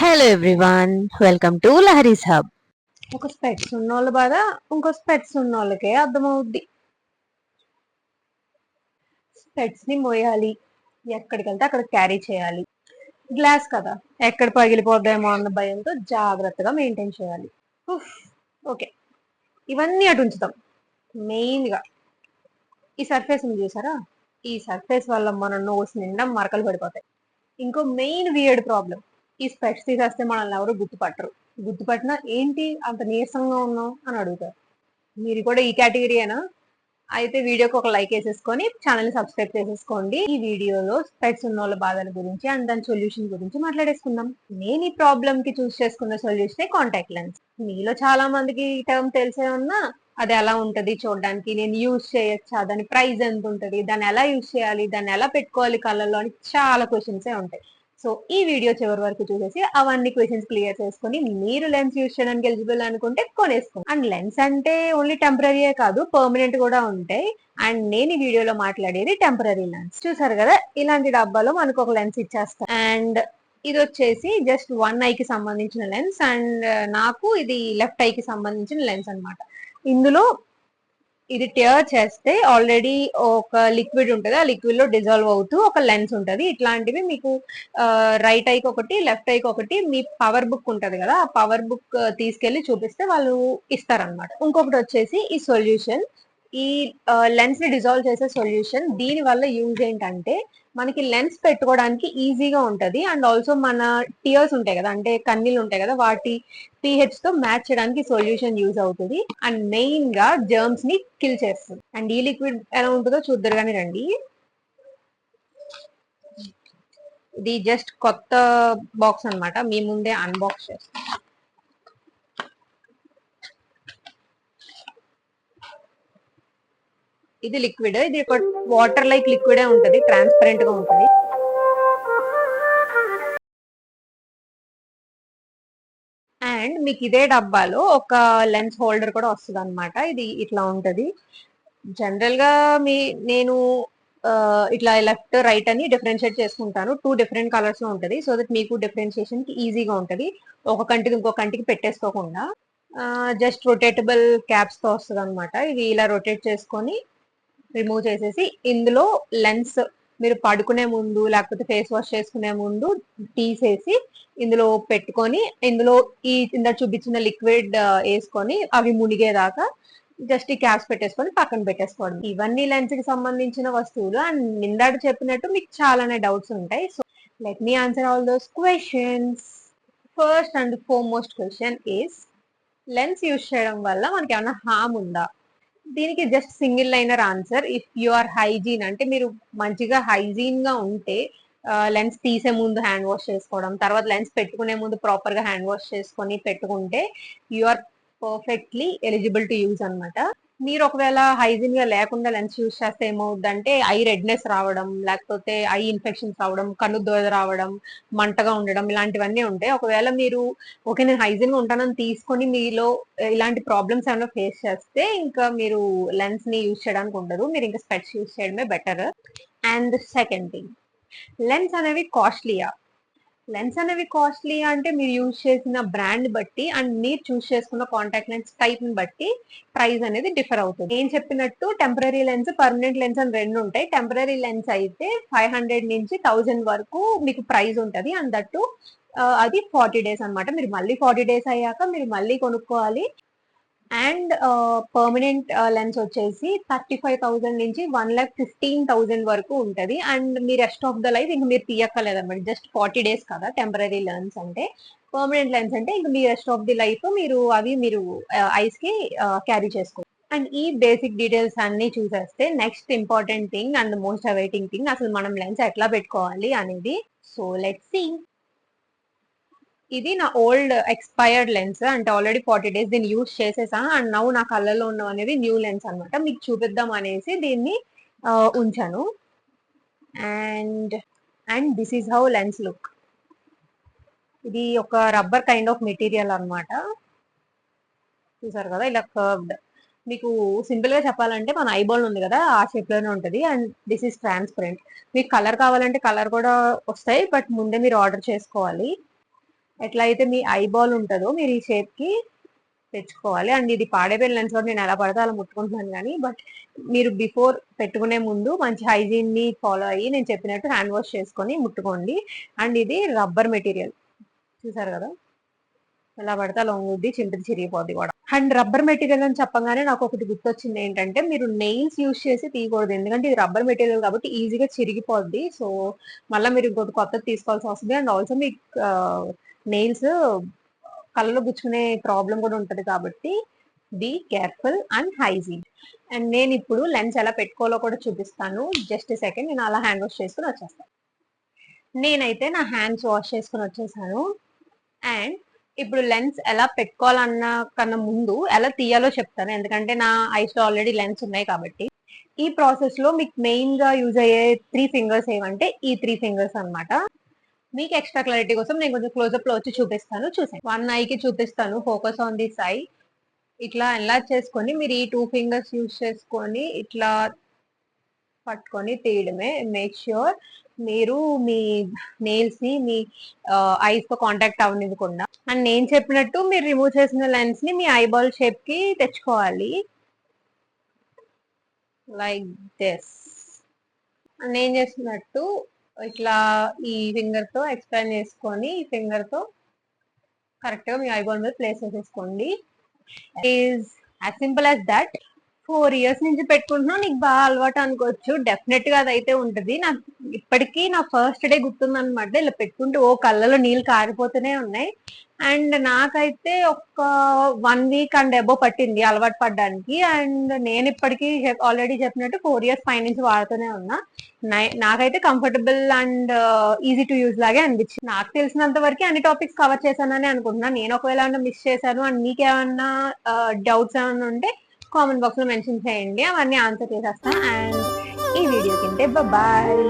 Hello everyone, welcome to Lahari's hub. ఒక స్పెట్స్ ఉన్నోళ్ళ బాధ ఇంకో స్పెట్స్ ఉన్నోళ్ళకే అర్థమవుద్ది. స్పెట్స్ ని మోయాలి, ఎక్కడికి వెళ్తే అక్కడ క్యారీ చేయాలి. గ్లాస్ కదా, ఎక్కడ పగిలిపోద్దేమో అన్న భయంతో జాగ్రత్తగా మెయింటైన్ చేయాలి. ఓకే, ఇవన్నీ అటు ఉంచుతాం. మెయిన్ గా ఈ సర్ఫేస్ ఉంది చూసారా, ఈ సర్ఫేస్ వల్ల మన నోస్ నిండా మరకలు పడిపోతాయి. ఇంకో మెయిన్ వియర్డ్ ప్రాబ్లం, ఈ స్పెట్స్ తీసేస్తే మనల్ని ఎవరు గుర్తుపట్టరు. గుర్తుపట్టినా ఏంటి అంత నీరసంగా ఉన్నావు అని అడుగుతారు. మీరు కూడా ఈ కేటగిరీనా? అయితే వీడియోకి ఒక లైక్ వేసేసుకొని ఛానల్ ని సబ్స్క్రైబ్ చేసేసుకోండి. ఈ వీడియోలో స్పెట్స్ ఉన్న వాళ్ళ బాధల గురించి అండ్ దాని సొల్యూషన్ గురించి మాట్లాడేసుకుందాం. నేను ఈ ప్రాబ్లమ్ కి చూస్ చేసుకున్న సొల్యూషన్ కాంటాక్ట్ లెన్స్. మీలో చాలా మందికి ఈ టర్మ్ తెలిసే ఉన్నా అది ఎలా ఉంటది చూడడానికి, నేను యూజ్ చేయొచ్చా, దాని ప్రైస్ ఎంత ఉంటది, దాన్ని ఎలా యూజ్ చేయాలి, దాన్ని ఎలా పెట్టుకోవాలి కళ్ళల్లో అని చాలా క్వశ్చన్స్ ఉంటాయి. సో ఈ వీడియో చివరి వరకు చూసేసి అవన్నీ క్వశ్చన్స్ క్లియర్ చేసుకుని మీరు లెన్స్ యూజ్ చేయడానికి ఎలిజిబుల్ అనుకుంటే కొనేసుకోండి. అండ్ లెన్స్ అంటే ఓన్లీ టెంపరీయే కాదు, పర్మనెంట్ కూడా ఉంటాయి. అండ్ నేను ఈ వీడియోలో మాట్లాడేది టెంపరీ లెన్స్. చూసారు కదా, ఇలాంటి డబ్బాలో మనకు ఒక లెన్స్ ఇచ్చేస్తాం. అండ్ ఇది వచ్చేసి జస్ట్ వన్ ఐ కి సంబంధించిన లెన్స్. అండ్ నాకు ఇది లెఫ్ట్ ఐ కి సంబంధించిన లెన్స్ అన్నమాట. ఇందులో ఇది టియర్ చేస్తే ఆల్రెడీ ఒక లిక్విడ్ ఉంటుంది, ఆ లిక్విడ్ లో డిజాల్వ్ అవుతూ ఒక లెన్స్ ఉంటుంది. ఇట్లాంటివి మీకు రైట్ ఐకి ఒకటి, లెఫ్ట్ ఐకి ఒకటి, మీ పవర్ బుక్ ఉంటది కదా, ఆ పవర్ బుక్ తీసుకెళ్లి చూపిస్తే వాళ్ళు ఇస్తారనమాట. ఇంకొకటి వచ్చేసి ఈ సొల్యూషన్, ఈ లెన్స్ ని డిజాల్వ్ చేసే సొల్యూషన్. దీని వల్ల యూజ్ ఏంటంటే మనకి లెన్స్ పెట్టుకోవడానికి ఈజీగా ఉంటది. అండ్ ఆల్సో మన టియర్స్ ఉంటాయి కదా, అంటే కన్నీళ్ళు ఉంటాయి కదా, వాటి pH తో మ్యాచ్ చేయడానికి సొల్యూషన్ యూజ్ అవుతుంది. అండ్ మెయిన్ గా జర్మ్స్ ని కిల్ చేస్తుంది. అండ్ ఈ లిక్విడ్ ఎలా ఉంటుందో చూద్దరు కానీ రండి. ఇది జస్ట్ కొత్త బాక్స్ అన్నమాట, మీ ముందే అన్బాక్స్ చేస్తాం. ఇది లిక్విడ్, ఇది ఒక వాటర్ లైక్ లిక్విడే ఉంటది, ట్రాన్స్పరెంట్ గా ఉంటుంది. అండ్ మీకు ఇదే డబ్బాలో ఒక లెన్స్ హోల్డర్ కూడా వస్తుంది అనమాట. ఇది ఇట్లా ఉంటది. జనరల్ గా నేను ఇట్లా లెఫ్ట్ రైట్ అని డిఫరెన్షియేట్ చేసుకుంటాను. 2 డిఫరెంట్ కలర్స్ లో ఉంటది, సో దట్ మీకు డిఫరెన్షియేషన్ కి ఈజీగా ఉంటది, ఒక కంటికి ఇంకో కంటికి పెట్టేసుకోకుండా. జస్ట్ రొటేటబుల్ క్యాప్స్ తో వస్తుంది అనమాట. ఇది ఇలా రొటేట్ చేసుకొని రిమూవ్ చేసేసి ఇందులో లెన్స్ మీరు పడుకునే ముందు లేకపోతే ఫేస్ వాష్ చేసుకునే ముందు తీసేసి ఇందులో పెట్టుకొని, ఇందులో ఈ కింద చూపించిన లిక్విడ్ వేసుకొని అవి మునిగేదాకా జస్ట్ ఈ క్యాప్స్ పెట్టేసుకొని పక్కన పెట్టేసుకోవడం. ఇవన్నీ లెన్స్ కి సంబంధించిన వస్తువులు. అండ్ నిందాడు చెప్పినట్టు మీకు చాలానే డౌట్స్ ఉంటాయి. So let me answer all those questions. First and foremost question is, lens use చేయడం వల్ల మనకి ఏమైనా హామ్ ఉందా? దీనికి just single liner answer, if you are hygiene, అంటే మీరు మంచిగా హైజీన్ గా ఉంటే లెన్స్ తీసే ముందు హ్యాండ్ వాష్ చేసుకోవడం, తర్వాత లెన్స్ పెట్టుకునే ముందు ప్రాపర్ గా హ్యాండ్ వాష్ చేసుకొని పెట్టుకుంటే you are perfectly eligible to use అనమాట. మీరు ఒకవేళ హైజీన్ గా లేకుండా లెన్స్ యూజ్ చేస్తే ఏమవుద్దంటే ఐ రెడ్నెస్ రావడం, లేకపోతే ఐ ఇన్ఫెక్షన్స్ రావడం, కన్ను దోద రావడం, మంటగా ఉండడం, ఇలాంటివన్నీ ఉంటాయి. ఒకవేళ మీరు ఓకే నేను హైజీన్ గా ఉంటానని తీసుకొని మీలో ఇలాంటి ప్రాబ్లమ్స్ ఏమైనా ఫేస్ చేస్తే ఇంకా మీరు లెన్స్ ని యూజ్ చేయడానికి ఉండదు, మీరు ఇంకా స్పెట్స్ యూజ్ చేయడమే better. And second thing, lens అనేవి కాస్ట్లీయా? లెన్స్ అనేవి కాస్ట్లీ అంటే మీరు యూజ్ చేసిన బ్రాండ్ బట్టి అండ్ మీరు చూస్ చేసుకున్న కాంటాక్ట్ లెన్స్ టైప్ ని బట్టి ప్రైస్ అనేది డిఫర్ అవుతుంది. నేను చెప్పినట్టు టెంపరీ లెన్స్, పర్మనెంట్ లెన్స్ అని రెండు ఉంటాయి. టెంపరీ లెన్స్ అయితే 500 నుంచి 1000 వరకు మీకు ప్రైస్ ఉంటుంది. అండ్ దట్టు అది 40 డేస్ అనమాట. మీరు మళ్ళీ 40 డేస్ అయ్యాక మీరు మళ్ళీ కొనుక్కోవాలి. అండ్ పర్మనెంట్ లెన్స్ వచ్చేసి 35,000 నుంచి 1,15,000 వరకు ఉంటది. అండ్ మీ రెస్ట్ ఆఫ్ ద లైఫ్ ఇంక మీరు తీయక్కర్లేదన్నమాట. జస్ట్ 40 డేస్ కదా టెంపరీ లెన్స్ అంటే. పర్మనెంట్ లెన్స్ అంటే ఇంక మీ రెస్ట్ ఆఫ్ ది లైఫ్ మీరు ఐస్ కి క్యారీ చేసుకోవచ్చు. అండ్ ఈ బేసిక్ డీటెయిల్స్ అన్ని చూసేస్తే next important thing and most awaiting thing, అసలు మనం లెన్స్ ఎట్లా పెట్టుకోవాలి అనేది. So let's see. ఇది నా ఓల్డ్ ఎక్స్పైర్డ్ లెన్స్, అంటే ఆల్రెడీ 40 డేస్ దీన్ని యూజ్ చేసేసా. అండ్ నవ్వు నా కళ్ళలో ఉన్నవి అనేవి న్యూ లెన్స్ అనమాట. మీకు చూపిద్దాం అనేసి దీన్ని ఉంచాను. And and this is how lens look. ఇది ఒక రబ్బర్ కైండ్ ఆఫ్ మెటీరియల్ అనమాట. చూసారు కదా, ఇలా కర్వ్డ్. మీకు సింపుల్ గా చెప్పాలంటే మన ఐబాల్ ఉంది కదా, ఆ షేప్ లోనే ఉంటుంది. And this is transparent. మీకు కలర్ కావాలంటే కలర్ కూడా వస్తాయి, బట్ ముందే మీరు ఆర్డర్ చేసుకోవాలి. ఎట్లా అయితే మీ ఐబాల్ ఉంటుందో మీరు ఈ షేప్ కి తెచ్చుకోవాలి. అండ్ ఇది పాడైపోయిన లెన్స్ కూడా నేను ఎలా పడితే అలా ముట్టుకుంటున్నాను కానీ, బట్ మీరు బిఫోర్ పెట్టుకునే ముందు మంచి హైజీన్ ని ఫాలో అయ్యి నేను చెప్పినట్టు హ్యాండ్ వాష్ చేసుకొని ముట్టుకోండి. అండ్ ఇది రబ్బర్ మెటీరియల్ చూసారు కదా, ఎలా పడితే అలా ఉంగుద్ది, చింపిది చిరిగిపోద్ది కూడా. అండ్ రబ్బర్ మెటీరియల్ అని చెప్పగానే నాకు ఒకటి గుర్తొచ్చింది ఏంటంటే, మీరు నెయిల్స్ యూజ్ చేసి తీయకూడదు, ఎందుకంటే ఇది రబ్బర్ మెటీరియల్ కాబట్టి ఈజీగా చిరిగిపోద్ది. సో మళ్ళీ మీరు ఇంకోటి కొత్తది తీసుకోవాల్సి వస్తుంది. అండ్ ఆల్సో మీ నెయిల్స్ కళ్ళలో గుచ్చుకునే ప్రాబ్లం కూడా ఉంటది కాబట్టి be careful and hygiene. And నేను ఇప్పుడు లెన్స్ ఎలా పెట్టుకోవాలో కూడా చూపిస్తాను. జస్ట్ సెకండ్, నేను అలా హ్యాండ్ వాష్ చేసుకుని వచ్చేస్తాను. నేనైతే నా హ్యాండ్స్ వాష్ చేసుకుని వచ్చేసాను. అండ్ ఇప్పుడు లెన్స్ ఎలా పెట్టుకోవాలన్న కన్నా ముందు ఎలా తీయాలో చెప్తాను, ఎందుకంటే నా ఐస్ లో ఆల్రెడీ లెన్స్ ఉన్నాయి కాబట్టి. ఈ ప్రాసెస్ లో మీకు మెయిన్ గా యూజ్ అయ్యే 3 ఫింగర్స్ ఏమంటే ఈ 3 ఫింగర్స్ అన్నమాట. మీకు ఎక్స్ట్రా క్లారిటీ కోసం నేను కొంచెం క్లోజ్అప్ లో వచ్చి చూపిస్తాను, చూసాను. 1 ఐ కి చూపిస్తాను, ఫోకస్ ఆన్ దిస్ ఐ. ఇట్లా ఎన్లార్జ్ చేసుకొని మీరు ఈ 2 ఫింగర్స్ యూజ్ చేసుకొని ఇట్లా పట్టుకొని తీయడమే. మేక్ ష్యూర్ మీరు మీ నెయిల్స్ ని మీ ఐస్ తో కాంటాక్ట్ అవ్వనివ్వకుండా. అండ్ నేను చెప్పినట్టు మీరు రిమూవ్ చేసిన లెన్స్ ని మీ ఐబాల్ షేప్ కి తెచ్చుకోవాలి, లైక్ దిస్. నేను చేస్తున్నట్టు ఇట్లా ఈ ఫింగర్ తో ఎక్స్పాండ్ చేసుకొని ఈ ఫింగర్ తో కరెక్ట్ గా మీ ఐబాల్ మీద ప్లేస్ చేసేసుకోండి. Is as simple as that. 4 years నుంచి పెట్టుకుంటున్నావు, నీకు బాగా అలవాటు అనుకోవచ్చు. డెఫినెట్ గా అదైతే ఉంటది. నాకు ఇప్పటికీ నా ఫస్ట్ డే గుర్తుంది అనమాట, ఇలా పెట్టుకుంటే ఓ కళ్ళలో నీళ్ళు కారిపోతూనే ఉన్నాయి. అండ్ నాకైతే ఒక 1 వీక్ అండ్ అబో పట్టింది అలవాటు పడడానికి. అండ్ నేను ఇప్పటికీ ఆల్రెడీ చెప్పినట్టు 4 ఇయర్స్ పై నుంచి వాడుతూనే ఉన్నా. నాకైతే comfortable and easy to use లాగే అనిపించింది. నాకు తెలిసినంత వరకు అన్ని టాపిక్స్ కవర్ చేశానని అనుకుంటున్నాను. నేను ఒకవేళ మిస్ చేశాను అండ్ మీకేమన్నా డౌట్స్ ఏమన్నా ఉంటే కామెంట్ బాక్స్ లో మెన్షన్ చేయండి, అవన్నీ ఆన్సర్ చేసేస్తా. అండ్ ఈ వీడియో కింటే బాయ్.